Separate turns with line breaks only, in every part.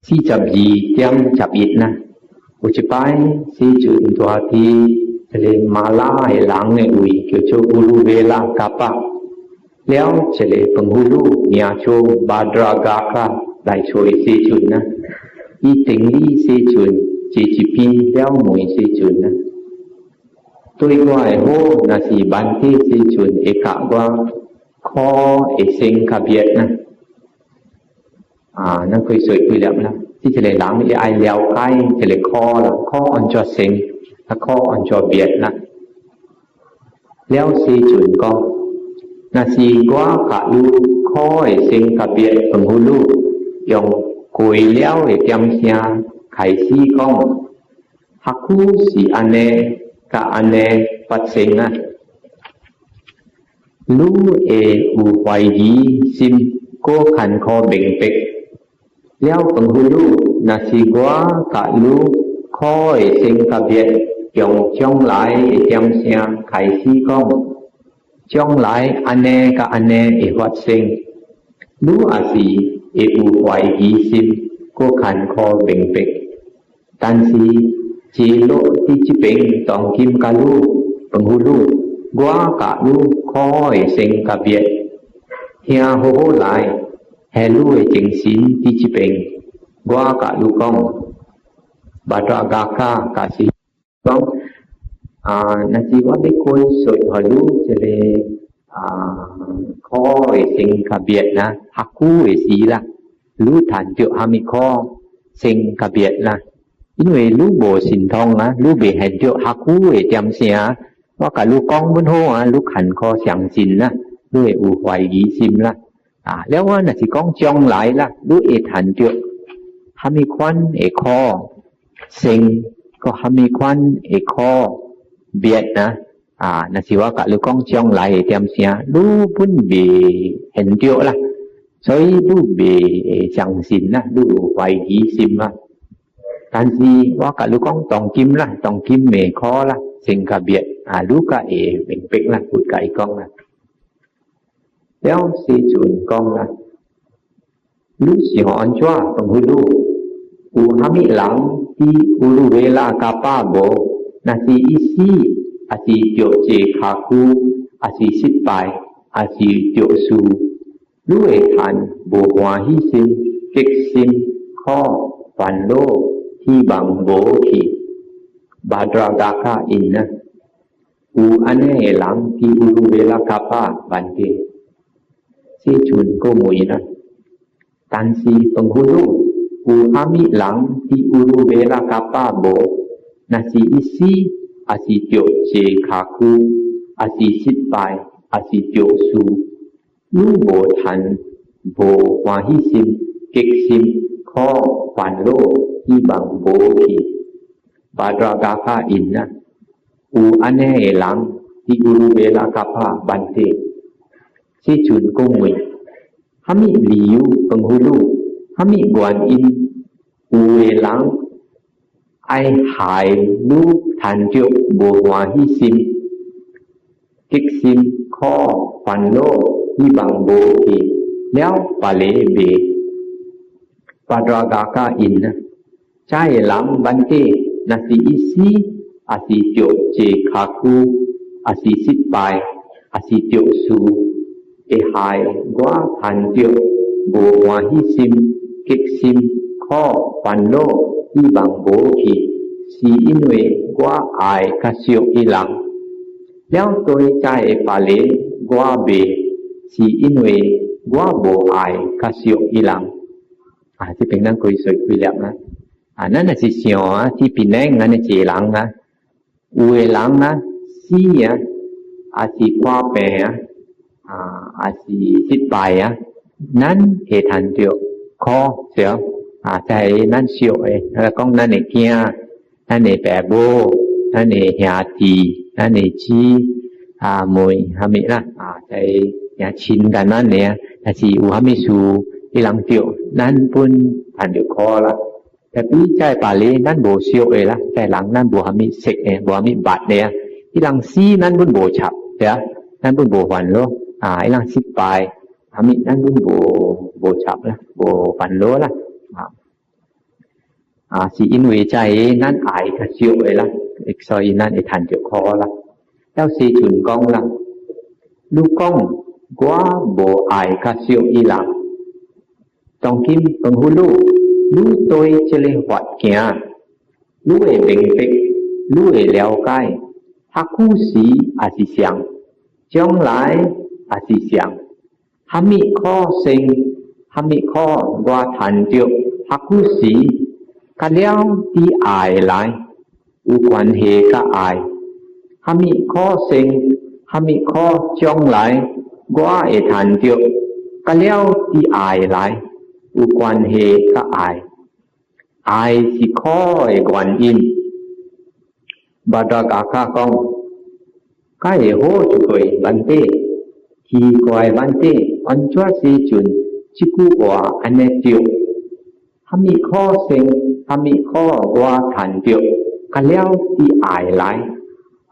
si chập gì tiêm chập ít na u chỉ bài si chuyện tua thì le mala hay lang ne ui kiểu cho ulu vela kapa léo chỉ le penghulu nia cho badragaka lại choi si chuyện na i tình lý si chuyện chỉ pin léo mùi si chuyện na tôi gọi hô là si ban thi si chuyện e cả qua kho e sinh cả biệt na nóเคยสวยคุยแล้วนะที่จะเลยล้างไม่ไอเลี้ยวใกล้จะเลยคอละคออันจอเซ็งและคออันจอเบียดนะแล้วสีจุนก็นาสีกว่ากะลูคอไอเซ็งกะเบียดปังหูลูยองกุยเลี้ยวไอเตียมเสียไข่สีก้องฮักคูสีอันเนกะอันเนปัดเซ็งนะลูเออูไวยีซิมโกขันคอเบ่งเป็กแล้วpenghulu nasi gua ka lu khoi sing ka biet yong chong lai tiam sia khai si kong chong lai ane ka ane e wat sing lu asi e u hwai gi sim ko khan kho beng pek tan si chi lo ti chi peng tong kim ka lu penghulu gua ka lu khoi sing ka biet hia ho ho lai hello e ching sin ti chi peng gua ka lu kong badra ga ka si kong na si wa be koi soi halu chele kho e sing ka biet na haku e si la lu than tyo hami kho sing ka biet na inwe lu bo sin thong na lu be hen tyo haku e tiam sia wa ka lu kong bun ho lu khan kho siang sin na lu e u hwai gi sim laแล้วว่าน่ะสิก้องจองหลายล่ะดูเอทันเดียวหามีควันเอคอเซ็งก็หามีควันเอคอเบียดนะน่ะสิว่ากะลูก้องจองหลายเตรียมเสียดูพุ่นเบเห็นเดียวล่ะซอยดูเบจังสินนะดูไวหีซิมอ่ะกันสิว่ากะลูก้องตองกิมล่ะตองกิมเมคอล่ะเซ็งกะเบียดลูกะเอเป็นเป็กล่ะพูดกะอีก้องล่ะแล้วสีจุนกองนะลูกสิหอนจ้าต้องหูลูอูหามิหลังที่อูรูเวลากาป้าโบนาสีอีซีอาสีเจียวเจคาคูอาสีสิบปายอาสีเจียวสูลูกเอทันโบหัวฮิซิมเก็กซิมข้อฟันโลที่บังโบขีบาดรากาคาอินนะอูอันเนหลังที่อูรูเวลากาป้าบันเกsi chun ko mui na tan si penghulu u hami lang ti ulu vela kapa bo na si isi asi tyo che khaku asi sit pai asi tyo su lu bo than bo hwa hi sim kek sim kho kwan lo hi bang bo ki badra ga kha in na u ane lang ti ulu vela kapa bante si chun ko mui hami liu penghulu hami guan in uwe lang ai hai lu than tyo bo hwa hi sim kik sim kho kwan lo hi bang bo ki léo pa le be padra ga ka in chai lang ban te na si isi asi tyo che khaku asi sit pai asi tyo su e hai gwa than tyo bo hwa hi sim kek sim kho pan lo hi bang bo ki si inwe gwa ai ka sio ilang léo tôi chai pa le gwa be si inwe gwa bo ai ka sio ilangที่เป็นนั่งคุยสวยคุยแล้วนะนั่นน่ะสิเสียวที่ปีแนงนั่นน่ะเจหลังนะอูเอหลังนะซีอาสิควาแปอาสิสิบปายนั้นเหตุทันเดียวคอเสียวใจนั่นเสียวแล้วก็นั่นเกียนั่นแปโบนั่นหาตีนั่นชีมวยฮามินะใจชินกันนั่นเนี่ยแต่สิอูฮามิสูที่หลังเดียวนั่นปุ่นทันเดียวคอละแต่พี่ใจปาลีนั่นโบเสียวละใจหลังนั่นโบฮามิเสกโบฮามิบัดเนี่ยที่หลังซีนั่นปุ่นโบฉับเสียนั่นปุ่นโบหวันโลไอ้หลังสิบปลายฮามินั่นปุ่นโบฉับละโบหวันโลละ สิอินเวใจนั้นอายกะเสียวไอ้ละอีกซอยนั้นไอ้ทันเจ้าคอละแล้วสิจุนกองละลูกกองกว่าบ่อายกะเสียวอีละต้องกินปังหูลูตวยเจเลวัดเกียลูเอเบงเปกลูเอแล้วใกล้ฮักคูสีอาสิเสียงจ้องหลายอาสิเสียงหามิข้อเซ็งหามิข้อกว่าทันเจ้าฮักคูสีกะแล้วที่อายหลายอุกวันเฮกะอายหามิข้อเซ็งหามิข้อจ้องหลายกว่าเอทันเจ้ากะแล้วที่อายหลายอุกวันเฮกะอายสิข้อเอกวันอินบาดากากากองกะเอโหจุกอยบันเตทีกวยบันเตอันจวสิจุนจิกุวาอันเนติวหามิข้อเซ็งหามิข้อกว่าทันเจ้ากะแล้วที่อายหลาย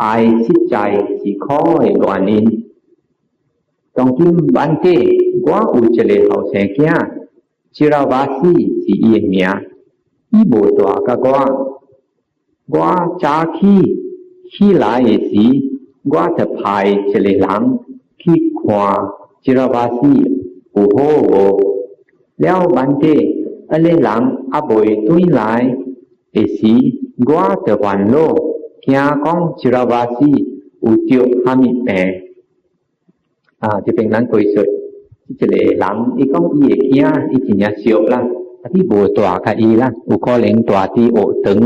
อายสิใจสิข้อเอกวันอินต้องกินบันเตกว่าอุจเลเฮาเสเกียจิราวาสีสิเอียเมียอีโบตัวกะกว่าจาขี้หลายสิกว่าจะพายเจเลหลังขี้ควาจิราวาสีโอโหโบแล้วบันเตอเลหลังอบอยตุยหลายสิกว่าจะวันโลเกียกองจิราวาสีอุจิหามิแปจะเป็นนั้นตัวสุดจะเลยหลังอีกองอีเกียอีจิญญาเสียวละที่โบตัวกะอีละอุข้อเล็งตัวที่โอตึง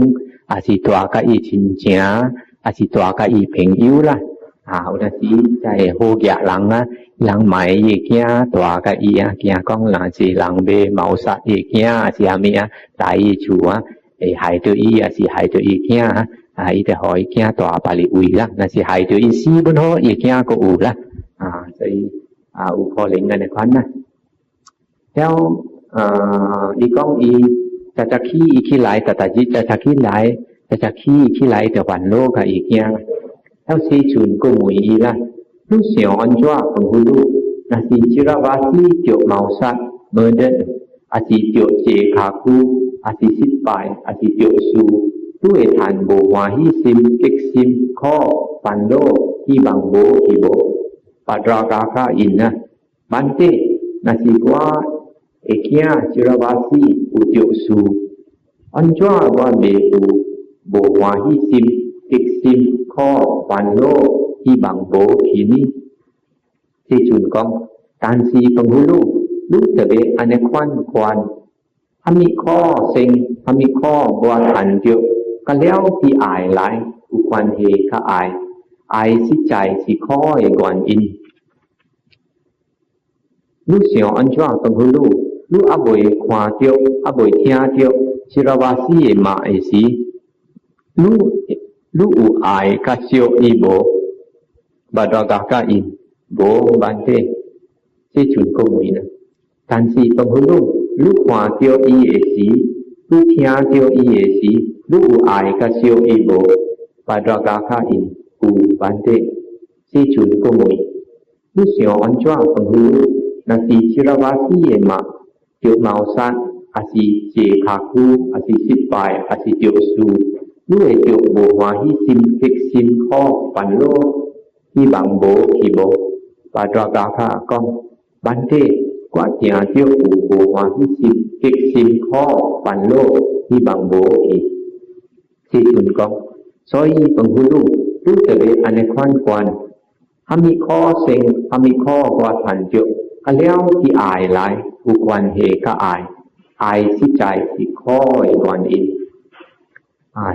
อาสิตัวกะอีชินเจียอาสิตัวกะอีเพ่งอิ้วละอุณสีใจโหกะหลังนะหลังใหม่อีเกียตัวกะอีเกียกองหลังสิหลังเบเมาสะอีเกียสิอามีหลายชัวหายตัวอีสิหายตัวอีเกียอีแต่หอยเกียตัวปาลิอุยละนะสิหายตัวอีซีบนโหอีเกียก็อูละใส่อุข้อเล็งนั่นนะควันนะแล้วอีกองอีจะขี้อีขี้หลายแต่จิจะขี้หลายจะขี้หลายแต่วันโลกะอีกอย่างแล้วสิชุนก็หมุยอีละลูกเสียวอันจ้าของหูลูกนะสิจิราวาสีเจียวเมาสัตเมเดนอาสิเจียวเจขาคูอาสิสิปายอาสิเจียวสูตู้เอทานโบวาฮิซิมเก็กซิมข้อปันโลที่บางโบที่โบปัดรากาคาอินนะบันเตนะสิกว่าเอเกียจิราวาสีอุจิวสูอันจ้าวาเบปูโบวาฮิซิมเอกซิมข้อปันโลที่บางโบขีนี้ที่จุนกองการสีปังหูลูกจะเบอันเนควันควันหามิข้อเซ็งหามิข้อบวาทันเจียวกันแล้วที่อายหลายอุควันเฮกะอายสิใจสิข้อเอกวันอินลูกเสียวอันจ้าปังหูลูกอบอยควาเจียวอบอยเทียเจียวจิราวาสีมาเอสีลูกอูอายกะเสียวอีโบบาดากากะอินโบบันเตสิชุนก็มุยนะการสีปังหูลูกควาเจียวอีเอสีลูกเทียเจียวอีเอสีลูกอูอายกะเสียวอีโบบาดากากะอินอูบันเตสิชุนก็มุยลูกเสียวอันจ้าปังหูนาสีจิราวาสีมาเจียวเมาสันอาสิเจขาคูอาสิสิปายอาสิเจียวสูลูกเจียวโบวาฮิซิมเก็กซิมข้อปันโลที่บางโบขีโบปาดรากาคากองบันเตกว่าเจียเจียวโบวาฮิซิมเก็กซิมข้อปันโลที่บางโบขีที่ชุนกองซอยปังหูลูกจะเบอันในควันควันหามิข้อเซ็งหามิข้อกว่าทันเจียวกันแล้วที่อายหลายอุกวันเฮกะอายสิใจสิข้อเอกวันอิน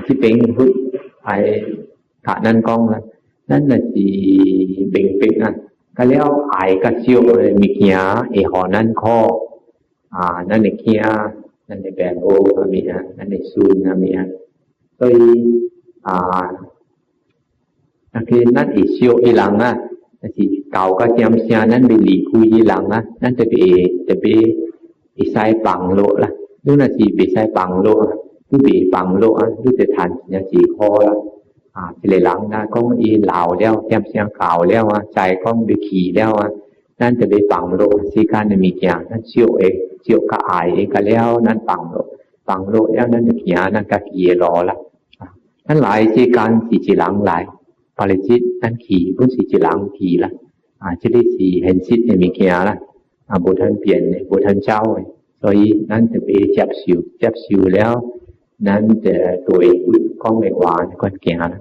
สิเป็นพุทธขานั่นกองนะนั่นน่ะสิเบ่งเป็นนะก็แล้วอายกะเชียวมีเกียเอหอนั่นข้อนั่นเกียนั่นในแบบโอมีนั่นในซูนมีโดยคือนั่นอีเชียวอีหลังสิเก่าก็จำเสียนั้นเป็นหลีคุยอีหลังนั่นจะไปอีไซปังโลละดูน่ะสิไปไซปังโลดูไปปังโลดูจะทันเนี่ยสีคอละสิเลยหลังนะก็อีเหล่าแล้วจำเสียงเก่าแล้วใจก็ไปขี่แล้วนั่นจะไปปังโลสิการมีเกียนั่นเชี่ยวเองเชี่ยวก็อายเองก็แล้วนั่นปังโล放落了，咱就行，咱家己的路啦。咱来这间是一人来，巴日子咱去，本是一人去啦。这个是现实的物件啦，无通变的，无通走的，所以咱就要接受，接受了，咱就对讲的话，咱行啦。